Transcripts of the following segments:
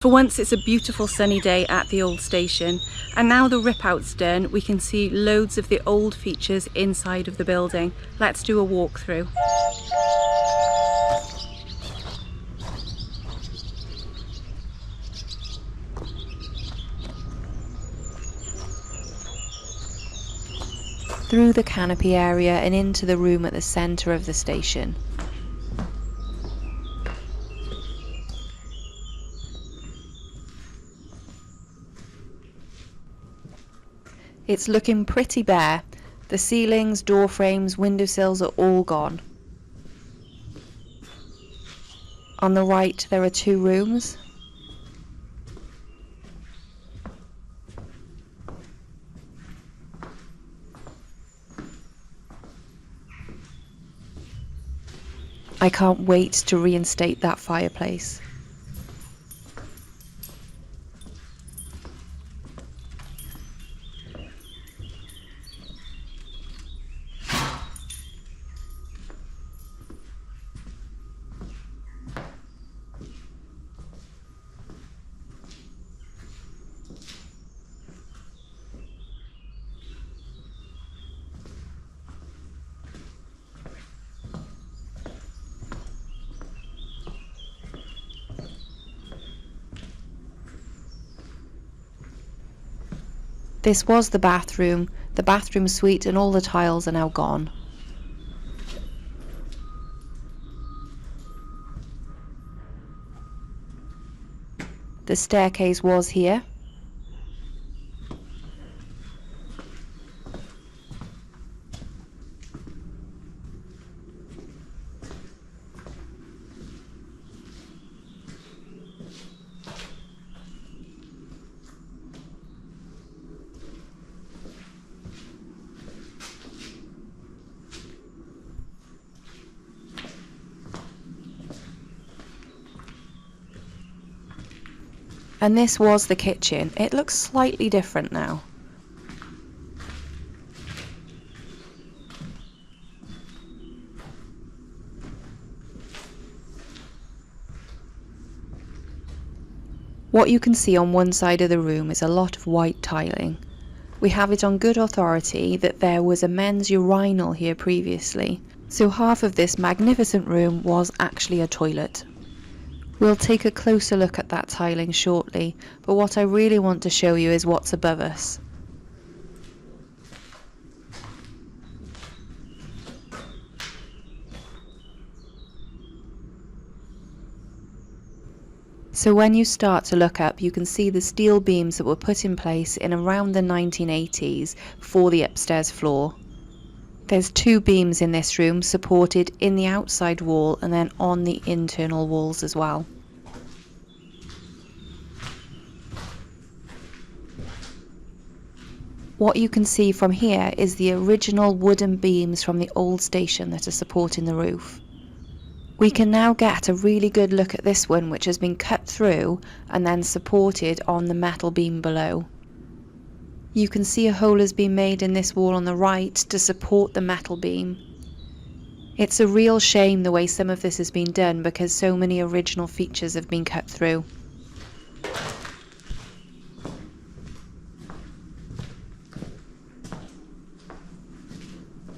For once it's a beautiful sunny day at the old station, and now the rip-out's done, we can see loads of the old features inside of the building. Let's do a walkthrough. Through the canopy area and into the room at the centre of the station. It's looking pretty bare. The ceilings, door frames, windowsills are all gone. On the right there are two rooms. I can't wait to reinstate that fireplace. This was the bathroom suite, and all the tiles are now gone. The staircase was here. And this was the kitchen. It looks slightly different now. What you can see on one side of the room is a lot of white tiling. We have it on good authority that there was a men's urinal here previously, so half of this magnificent room was actually a toilet. We'll take a closer look at that tiling shortly, but what I really want to show you is what's above us. So when you start to look up, you can see the steel beams that were put in place in around the 1980s for the upstairs floor. There's two beams in this room supported in the outside wall and then on the internal walls as well. What you can see from here is the original wooden beams from the old station that are supporting the roof. We can now get a really good look at this one, which has been cut through and then supported on the metal beam below. You can see a hole has been made in this wall on the right to support the metal beam. It's a real shame the way some of this has been done because so many original features have been cut through.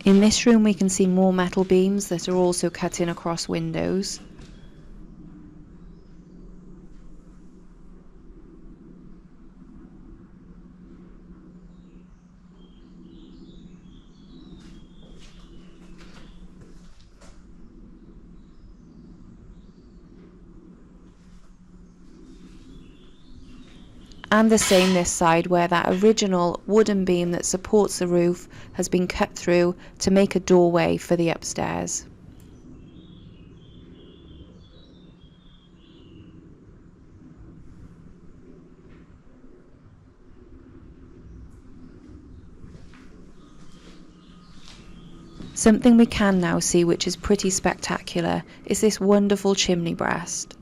In this room we can see more metal beams that are also cut in across windows. And the same this side, where that original wooden beam that supports the roof has been cut through to make a doorway for the upstairs. Something we can now see, which is pretty spectacular, is this wonderful chimney breast.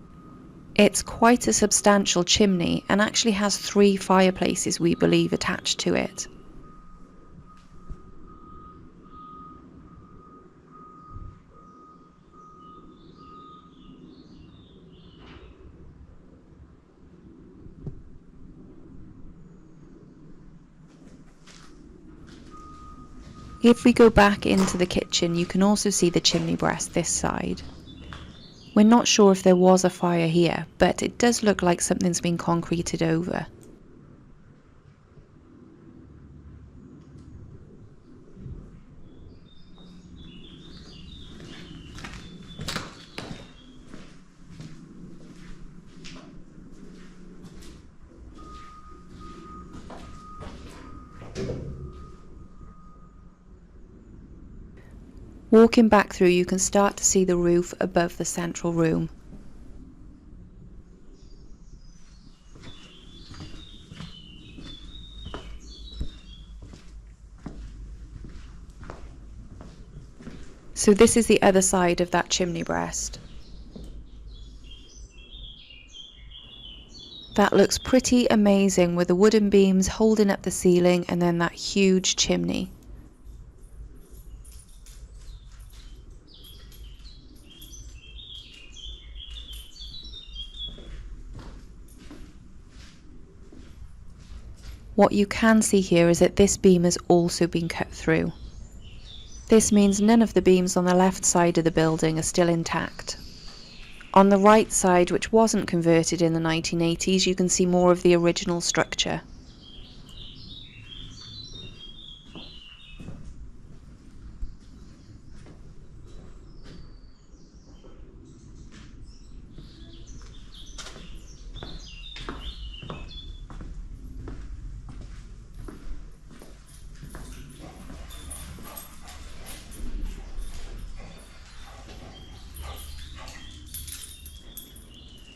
It's quite a substantial chimney and actually has 3 fireplaces, we believe, attached to it. If we go back into the kitchen, you can also see the chimney breast this side. We're not sure if there was a fire here, but it does look like something's been concreted over. Walking back through, you can start to see the roof above the central room. So this is the other side of that chimney breast. That looks pretty amazing with the wooden beams holding up the ceiling and then that huge chimney. What you can see here is that this beam has also been cut through. This means none of the beams on the left side of the building are still intact. On the right side, which wasn't converted in the 1980s, you can see more of the original structure.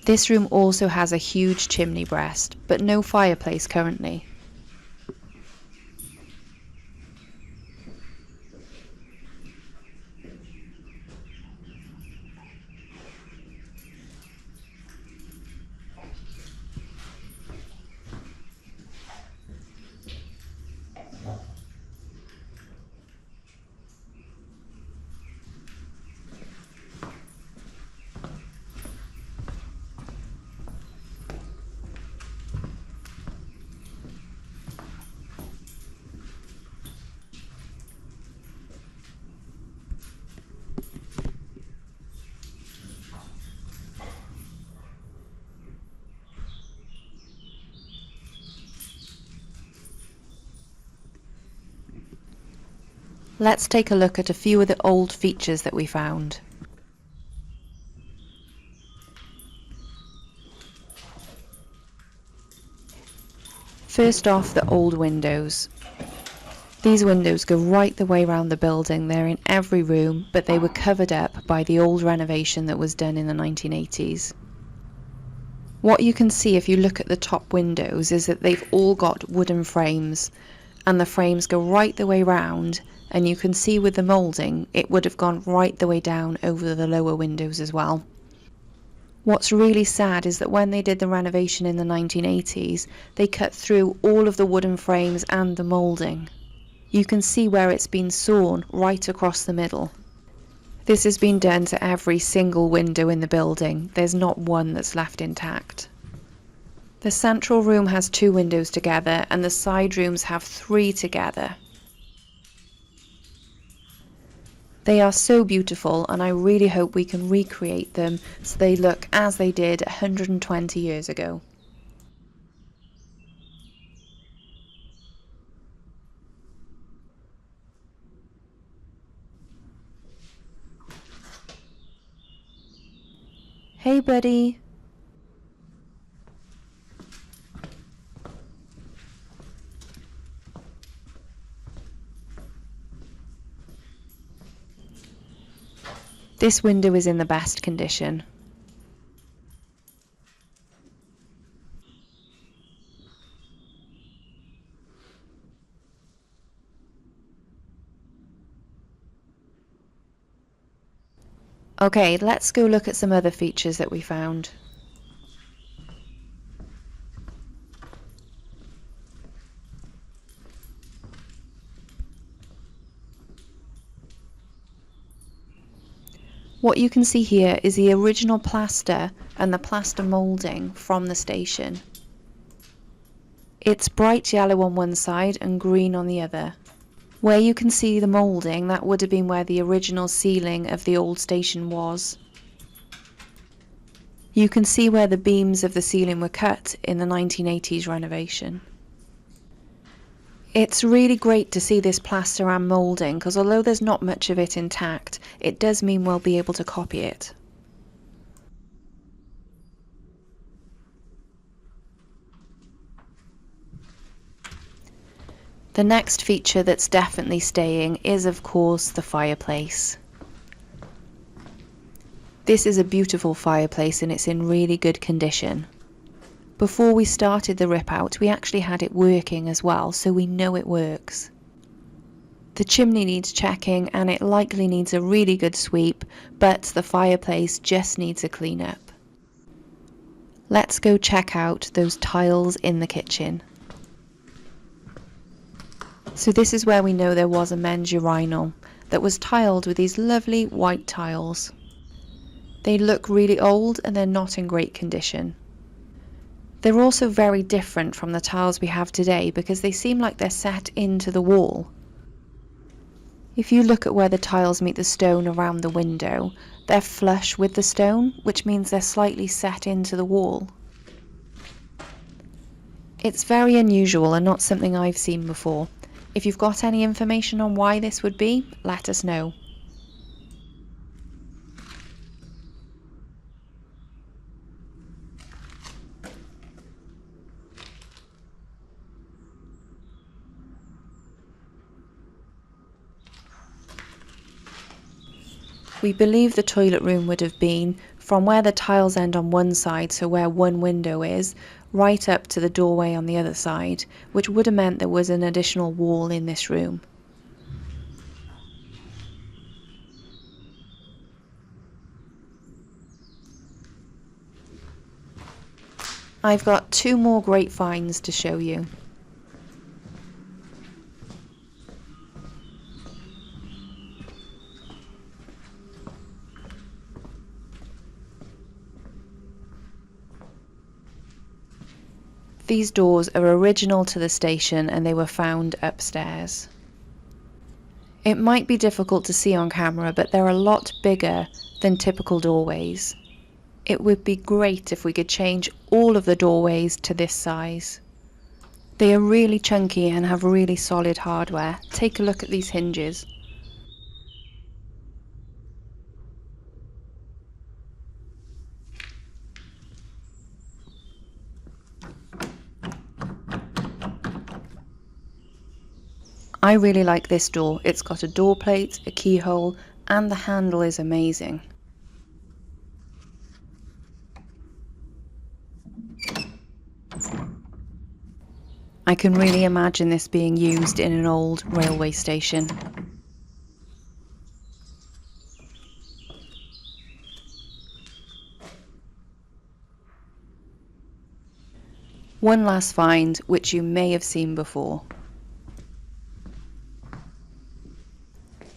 This room also has a huge chimney breast, but no fireplace currently. Let's take a look at a few of the old features that we found. First off, the old windows. These windows go right the way around the building. They're in every room, but they were covered up by the old renovation that was done in the 1980s. What you can see if you look at the top windows is that they've all got wooden frames, and the frames go right the way round, and you can see with the moulding it would have gone right the way down over the lower windows as well. What's really sad is that when they did the renovation in the 1980s, they cut through all of the wooden frames and the moulding. You can see where it's been sawn right across the middle. This has been done to every single window in the building. There's not one that's left intact. The central room has 2 windows together and the side rooms have 3 together. They are so beautiful, and I really hope we can recreate them so they look as they did 120 years ago. Hey buddy! This window is in the best condition. Okay, let's go look at some other features that we found. What you can see here is the original plaster and the plaster moulding from the station. It's bright yellow on one side and green on the other. Where you can see the moulding, that would have been where the original ceiling of the old station was. You can see where the beams of the ceiling were cut in the 1980s renovation. It's really great to see this plaster and moulding, because although there's not much of it intact, it does mean we'll be able to copy it. The next feature that's definitely staying is, of course, the fireplace. This is a beautiful fireplace and it's in really good condition. Before we started the rip out, we actually had it working as well, so we know it works. The chimney needs checking and it likely needs a really good sweep, but the fireplace just needs a clean up. Let's go check out those tiles in the kitchen. So this is where we know there was a men's urinal that was tiled with these lovely white tiles. They look really old and they're not in great condition. They're also very different from the tiles we have today because they seem like they're set into the wall. If you look at where the tiles meet the stone around the window, they're flush with the stone, which means they're slightly set into the wall. It's very unusual and not something I've seen before. If you've got any information on why this would be, let us know. We believe the toilet room would have been from where the tiles end on one side, so where one window is, right up to the doorway on the other side, which would have meant there was an additional wall in this room. I've got two more great finds to show you. These doors are original to the station and they were found upstairs. It might be difficult to see on camera, but they're a lot bigger than typical doorways. It would be great if we could change all of the doorways to this size. They are really chunky and have really solid hardware. Take a look at these hinges. I really like this door. It's got a door plate, a keyhole, and the handle is amazing. I can really imagine this being used in an old railway station. One last find, which you may have seen before.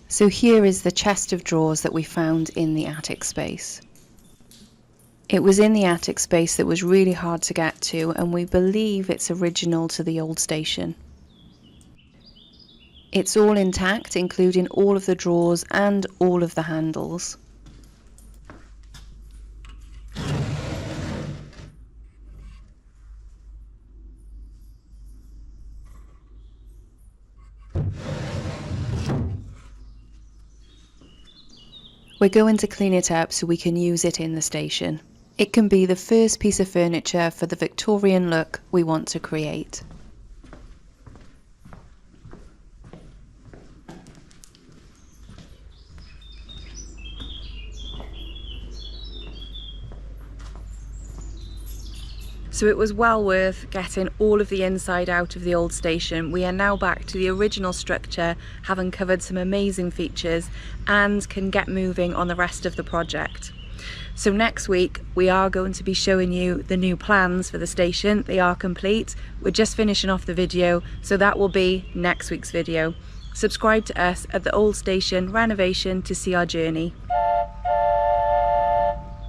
So here is the chest of drawers that we found in the attic space. It was in the attic space that was really hard to get to, and we believe it's original to the old station. It's all intact, including all of the drawers and all of the handles. We're going to clean it up so we can use it in the station. It can be the first piece of furniture for the Victorian look we want to create. So it was well worth getting all of the inside out of the old station. We are now back to the original structure, having covered some amazing features, and can get moving on the rest of the project. So next week we are going to be showing you the new plans for the station. They are complete. We're just finishing off the video, so that will be next week's video. Subscribe to us at the Old Station Renovation to see our journey.